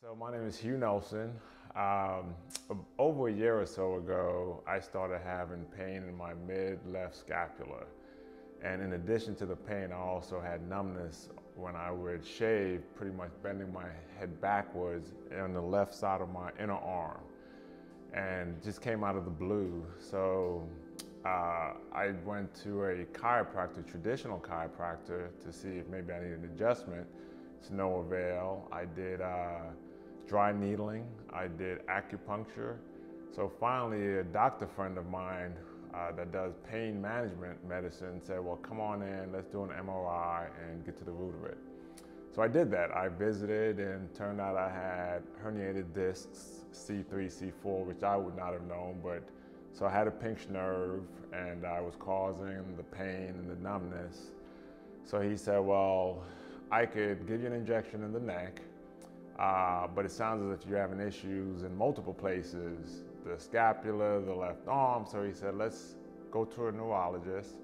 So my name is Hugh Nelson. Over a year or so ago, I started having pain in my mid-left scapula. And in addition to the pain, I also had numbness when I would shave, pretty much bending my head backwards on the left side of my inner arm. And just came out of the blue. So I went to a chiropractor, traditional chiropractor, to see if maybe I needed an adjustment. To no avail. I did dry needling, I did acupuncture. So finally, a doctor friend of mine that does pain management medicine said, well, come on in, let's do an MRI and get to the root of it. So I did that. I visited and turned out I had herniated discs, C3, C4, which I would not have known, but so I had a pinched nerve and I was causing the pain and the numbness. So he said, well, I could give you an injection in the neck, but it sounds as if you're having issues in multiple places, the scapula, the left arm. So he said, let's go to a neurologist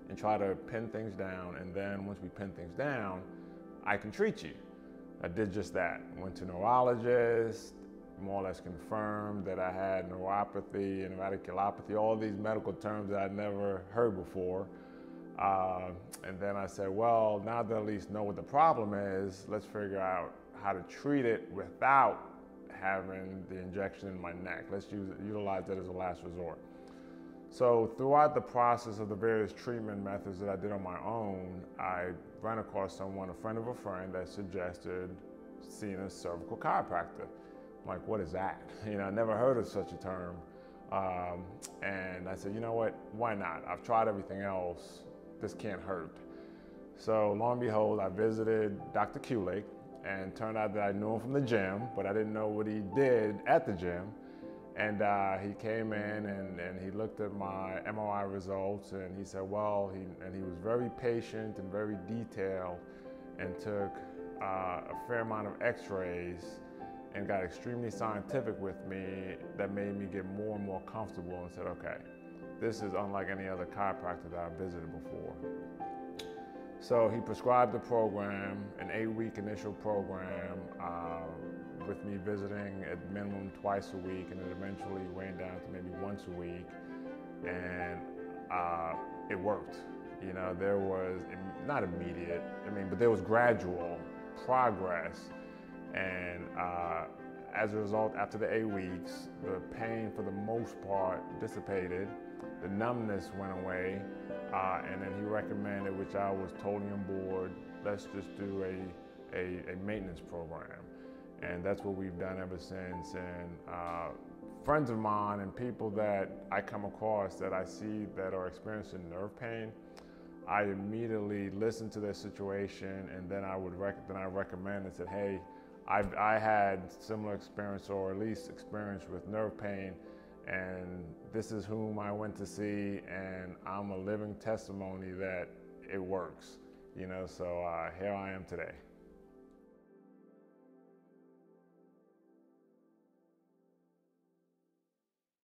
and try to pin things down. And then once we pin things down, I can treat you. I did just that. Went to neurologist, more or less confirmed that I had neuropathy and radiculopathy, all these medical terms that I'd never heard before. And then I said, well, now that I at least know what the problem is, let's figure out how to treat it without having the injection in my neck. Let's utilize that as a last resort. So throughout the process of the various treatment methods that I did on my own, I ran across someone, a friend of a friend, that suggested seeing a cervical chiropractor. I'm like, what is that? You know, I never heard of such a term. And I said, you know what, why not? I've tried everything else. This can't hurt. So lo and behold, I visited Dr. Q-Lake, and turned out that I knew him from the gym, but I didn't know what he did at the gym. And he came in and he looked at my MRI results and he said, well, he was very patient and very detailed and took a fair amount of x-rays and got extremely scientific with me that made me get more and more comfortable and said, okay, this is unlike any other chiropractor that I've visited before. So he prescribed a program, an 8-week initial program, with me visiting at minimum twice a week, and then eventually went down to maybe once a week, and it worked. You know, there was, not immediate, but there was gradual progress, and as a result, after the 8 weeks, the pain for the most part dissipated, the numbness went away, and then he recommended, which I was totally on board, let's just do a maintenance program. And that's what we've done ever since. And friends of mine and people that I come across that I see that are experiencing nerve pain, I immediately listen to their situation, and then I recommend and said, hey, I had similar experience, or at least experience with nerve pain, and this is whom I went to see, and I'm a living testimony that it works, you know, so here I am today.